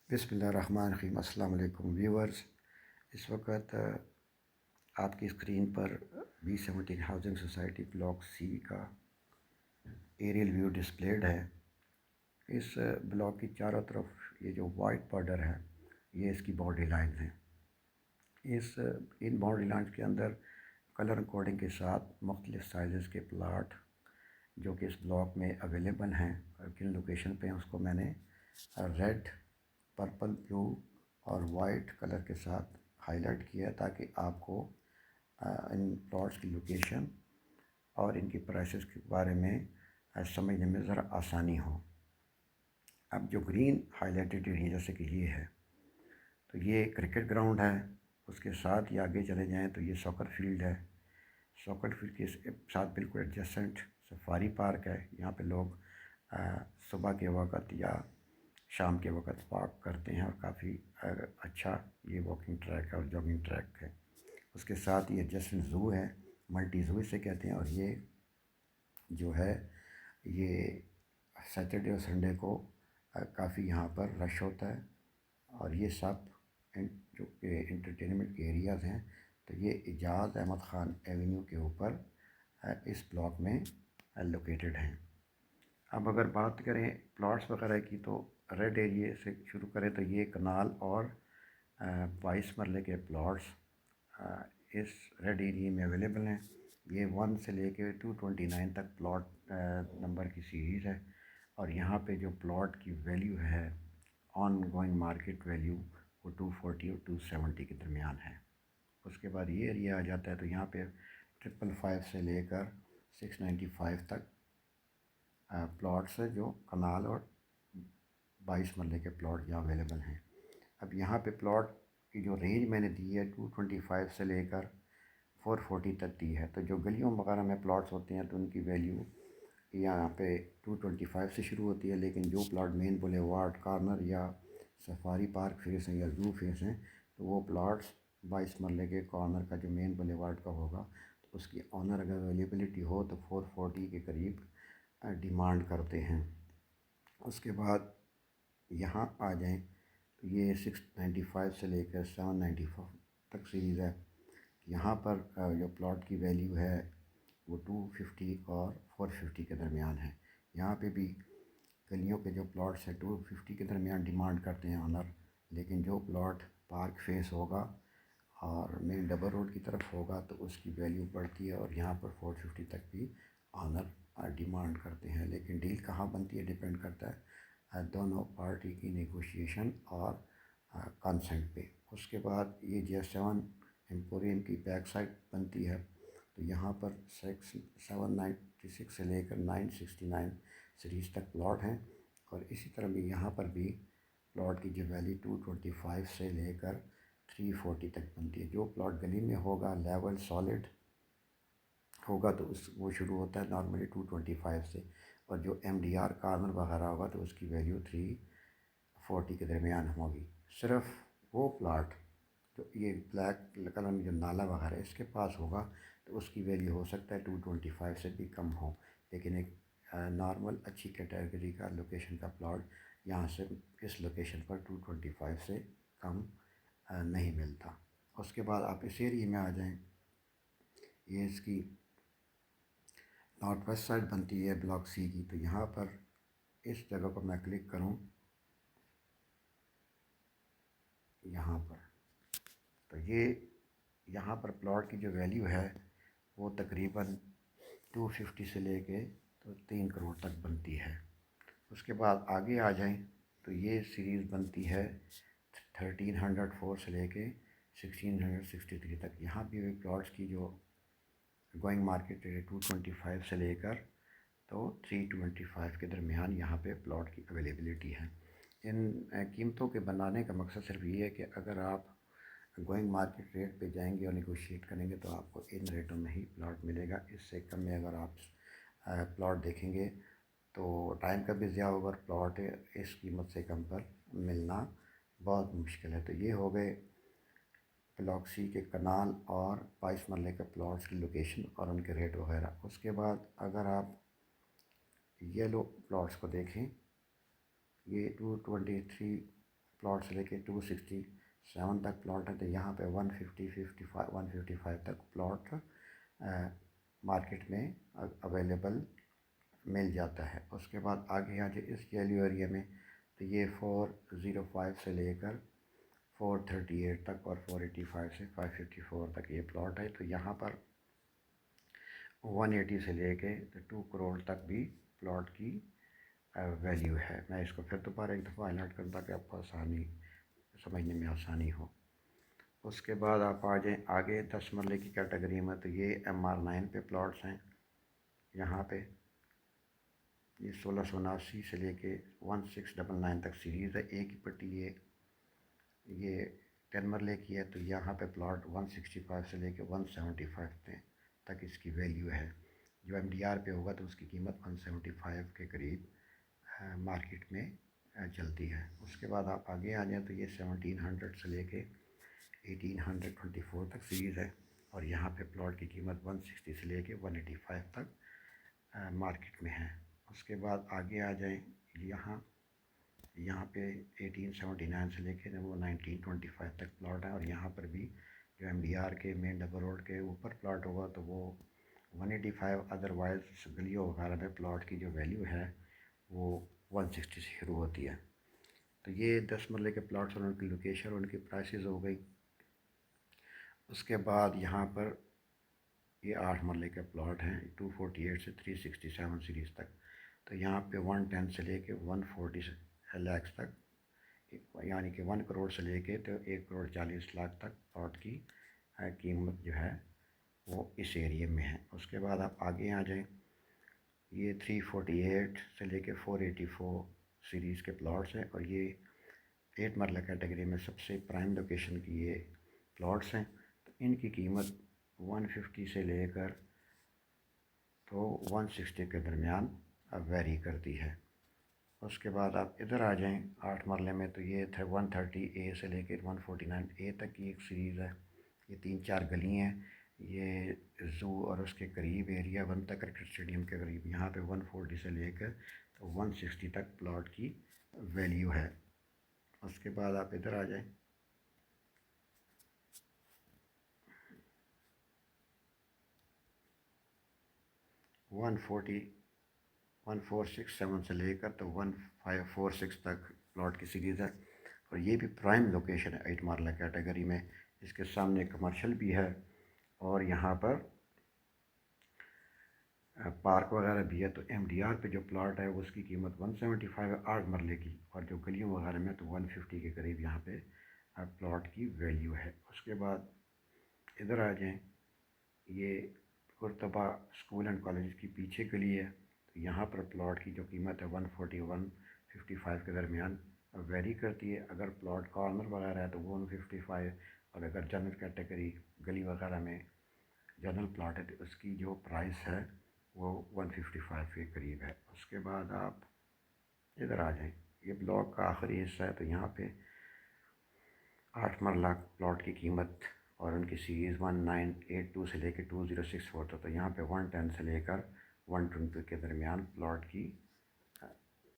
बिस्मिल्लाहिर्रहमानिर्रहीम। अस्सलाम वालेकुम व्यूअर्स। इस वक्त आपकी स्क्रीन पर B17 housing society block C का एरियल व्यू डिस्प्लेड है। इस ब्लॉक की चारों तरफ ये जो वाइट बॉर्डर है ये इसकी बाउंड्री लाइन्स हैं। इन बाउंड्री लाइन्स के अंदर कलर कोडिंग के साथ मुख्तलिफ़ साइज़ के प्लाट जो कि इस ब्लॉक में अवेलेबल हैं और किन लोकेशन पे हैं उसको मैंने रेड, पर्पल, ब्लू और वाइट कलर के साथ हाईलाइट किया ताकि आपको इन प्लॉट्स की लोकेशन और इनकी प्राइसेस के बारे में समझने में ज़रा आसानी हो। अब जो ग्रीन हाईलाइटेड एरिया जैसे कि ये है तो ये क्रिकेट ग्राउंड है, उसके साथ ही आगे चले जाएं तो ये सॉकर फील्ड है। सॉकर फील्ड के साथ बिल्कुल एडजेसेंट सफारी पार्क है। यहाँ पे लोग सुबह के वक़्त या शाम के वक़्त वॉक करते हैं और काफ़ी अच्छा ये वॉकिंग ट्रैक है और जॉगिंग ट्रैक है। उसके साथ ये एडजेसेंट ज़ू है, मल्टी ज़ू इसे कहते हैं। और ये जो है ये सैटरडे और संडे को काफ़ी यहाँ पर रश होता है। और ये सब जो कि इंटरटेनमेंट के एरियाज़ हैं तो ये इजाज़ अहमद ख़ान एवेन्यू के ऊपर इस ब्लॉक में लोकेटेड हैं। अब अगर बात करें प्लॉट्स वगैरह की तो रेड एरिया से शुरू करें तो ये कनाल और 22 मरले के प्लॉट्स इस रेड एरिया में अवेलेबल हैं। ये 1 से लेके 229 तक प्लॉट नंबर की सीरीज़ है। और यहाँ पे जो प्लॉट की वैल्यू है ऑन गोइंग मार्केट वैल्यू वो 240 और 270 के दरमियान है। उसके बाद ये एरिया आ जाता है तो यहाँ पे 555 से लेकर 695 तक प्लॉट्स है जो कनाल और 22 मरले के प्लॉट यहाँ अवेलेबल हैं। अब यहाँ पे प्लॉट की जो रेंज मैंने दी है 225 से लेकर 440 तक दी है। तो जो गलियों वगैरह में प्लॉट्स होते हैं तो उनकी वैल्यू यहाँ पे 225 से शुरू होती है, लेकिन जो प्लॉट मेन बुलेवार्ड, कॉर्नर या सफारी पार्क फेस हैं या ज़ू फेस हैं तो वो प्लॉट्स 22 मरले के कॉर्नर का जो मेन बुलेवार्ड का होगा तो उसकी ऑनर अगर अवेलेबिलिटी हो तो 440 के करीब डिमांड करते हैं। उसके बाद यहाँ आ जाएं तो ये 695 से लेकर 795 तक सीरीज़ है। यहाँ पर जो प्लॉट की वैल्यू है वो 250 और 450 के दरमियान है। यहाँ पे भी गलियों के जो प्लॉट्स हैं 250 के दरमियान डिमांड करते हैं ऑनर, लेकिन जो प्लॉट पार्क फेस होगा और मेन डबल रोड की तरफ होगा तो उसकी वैल्यू बढ़ती है और यहाँ पर 450 तक भी ऑनर डिमांड करते हैं। लेकिन डील कहाँ बनती है डिपेंड करता है दोनों पार्टी की नेगोशिएशन और कंसेंट पे। उसके बाद ये J7 एम्पोरियम की बैक साइड बनती है तो यहाँ पर 796 से लेकर 969 सीरीज़ तक प्लॉट हैं। और इसी तरह भी यहाँ पर भी प्लॉट की जो वैल्यू 225 से लेकर 340 तक बनती है। जो प्लॉट गली में होगा लेवल सॉलिड होगा तो वो शुरू होता है नॉर्मली 225 से, और जो MDR कॉर्नर वगैरह होगा तो उसकी वैल्यू 340 के दरमियान होगी। सिर्फ वो प्लाट तो ये ब्लैक कलर में जो नाला वगैरह इसके पास होगा तो उसकी वैल्यू हो सकता है 225 से भी कम हो, लेकिन एक नॉर्मल अच्छी कैटेगरी का लोकेशन का प्लॉट यहाँ से इस लोकेशन पर 225 से कम नहीं मिलता। उसके बाद आप इस एरिया में आ जाएं, ये इसकी नॉर्थ वेस्ट साइड बनती है ब्लॉक सी की। तो यहाँ पर इस जगह पर मैं क्लिक करूँ यहाँ पर तो ये यहाँ पर प्लॉट की जो वैल्यू है वो तकरीबन 250 से लेके तो 3 करोड़ तक बनती है। उसके बाद आगे आ जाएं तो ये सीरीज़ बनती है 1304 से लेके 1663 तक। यहाँ भी प्लॉट्स की जो गोइंग मार्केट रेट 225 से लेकर तो 325 के दरमियान यहाँ पे प्लॉट की अवेलेबिलिटी है। इन कीमतों के बनाने का मकसद सिर्फ ये है कि अगर आप गोइंग मार्केट रेट पे जाएंगे और निगोशिएट करेंगे तो आपको इन रेटों में ही प्लॉट मिलेगा। इससे कम में अगर आप प्लॉट देखेंगे तो टाइम का भी ज़्यादा होगा, प्लॉट इस कीमत से कम पर मिलना बहुत मुश्किल है। तो ये हो गए ब्लॉक सी के कनाल और 22 मरले के प्लॉट्स की लोकेशन और उनके रेट वगैरह। उसके बाद अगर आप येलो प्लॉट्स को देखें, ये 223 پلاٹ سے لے کے 267 تک پلاٹ ہے، تو یہاں پہ 155 تک پلاٹ مارکیٹ میں اویلیبل مل جاتا ہے۔ اس کے بعد آگے آ جائے اس یلو ایریا میں، تو یہ 405 سے لے کر 438 تک اور 485 سے 554 تک یہ پلاٹ ہے۔ تو یہاں پر 180 سے لے کے 2 کروڑ تک بھی پلاٹ کی ویلیو ہے۔ میں اس کو پھر دوبارہ ایک دفعہ ہائیلائٹ کروں تاکہ آپ کو آسانی سمجھنے میں آسانی ہو۔ اس کے بعد آپ آ جائیں آگے 10 مرلے کی کیٹیگری میں، تو یہ MR9 پہ پلاٹس ہیں۔ یہاں پہ یہ 1679 سے لے کے 1699 تک سیریز ہے، ایک ہی پٹی یہ 10 مرلے کی ہے، تو یہاں پہ پلاٹ 165 سے لے کے 175 تک اس کی ویلیو ہے۔ جو MDR پہ ہوگا تو اس کی قیمت 175 کے قریب مارکیٹ میں چلتی ہے۔ اس کے بعد آپ آگے آ جائیں تو یہ 1700 سے لے کے 1824 تک سیریز ہے، اور یہاں پہ پلاٹ کی قیمت 160 سے لے کے 185 تک مارکیٹ میں ہے۔ اس کے بعد آگے آ جائیں یہاں پہ 1879 سے لے کے وہ 1925 تک پلاٹ ہے، اور یہاں پر بھی جو MDR کے مین ڈبل روڈ کے اوپر پلاٹ ہوگا تو وہ 185، ادروائز گلیوں وغیرہ میں پلاٹ کی جو ویلیو ہے وہ 160 سے شروع ہوتی ہے۔ تو یہ 10 مرلے کے پلاٹس اور ان کی لوکیشن اور ان کی پرائسز ہو گئی۔ اس کے بعد یہاں پر یہ 8 مرلے کے پلاٹ ہیں 248 سے 367 سیریز تک، تو یہاں پہ 110 سے لے کے 140 لاکھ تک، یعنی کہ 1 کروڑ سے لے کے تو 1 کروڑ 40 لاکھ تک پلاٹ کی قیمت جو ہے وہ اس ایریے میں ہے۔ اس کے بعد آپ آگے آ جائیں، یہ 348 سے لے کے 484 سیریز کے پلاٹس ہیں، اور یہ 8 مرلہ کیٹیگری میں سب سے پرائم لوکیشن کی یہ پلاٹس ہیں۔ تو ان کی قیمت 150 سے لے کر تو 160 کے درمیان ویری کرتی ہے۔ اس کے بعد آپ ادھر آ جائیں 8 مرلے میں، تو یہ 130A سے لے کے 149A تک کی ایک سیریز ہے۔ یہ 3-4 گلی ہیں، یہ زو اور اس کے قریب ایریا بنتا کرکٹ اسٹیڈیم کے قریب، یہاں پہ 140 سے لے کر تو 160 تک پلاٹ کی ویلیو ہے۔ اس کے بعد آپ ادھر آ جائیں، ون 1467 سے لے کر تو 1546 تک پلاٹ کی سیریز ہے، اور یہ بھی پرائم لوکیشن ہے 8 مرلہ کیٹیگری میں۔ اس کے سامنے کمرشل بھی ہے، اور یہاں پر پارک وغیرہ بھی ہے۔ تو MDR پہ جو پلاٹ ہے اس کی قیمت 175 ہے 8 مرلے کی، اور جو گلیوں وغیرہ میں تو 150 کے قریب یہاں پہ پلاٹ کی ویلیو ہے۔ اس کے بعد ادھر آ جائیں، یہ قرطبہ اسکول اینڈ کالج کی پیچھے گلی ہے، تو یہاں پر پلاٹ کی جو قیمت ہے 140-155 کے درمیان ویری کرتی ہے۔ اگر پلاٹ کارنر وغیرہ ہے تو 155، اور اگر جنرل کیٹیگری گلی وغیرہ میں جنرل پلاٹ ہے تو اس کی جو پرائس ہے وہ 155 کے قریب ہے۔ اس کے بعد آپ ادھر آ جائیں، یہ بلاک کا آخری حصہ ہے، تو یہاں پہ 8 مرلہ پلاٹ کی قیمت اور ان کی سیریز 1982 سے لے کے 2064 تک، تو یہاں پہ 110 سے لے کر 120 کے درمیان پلاٹ کی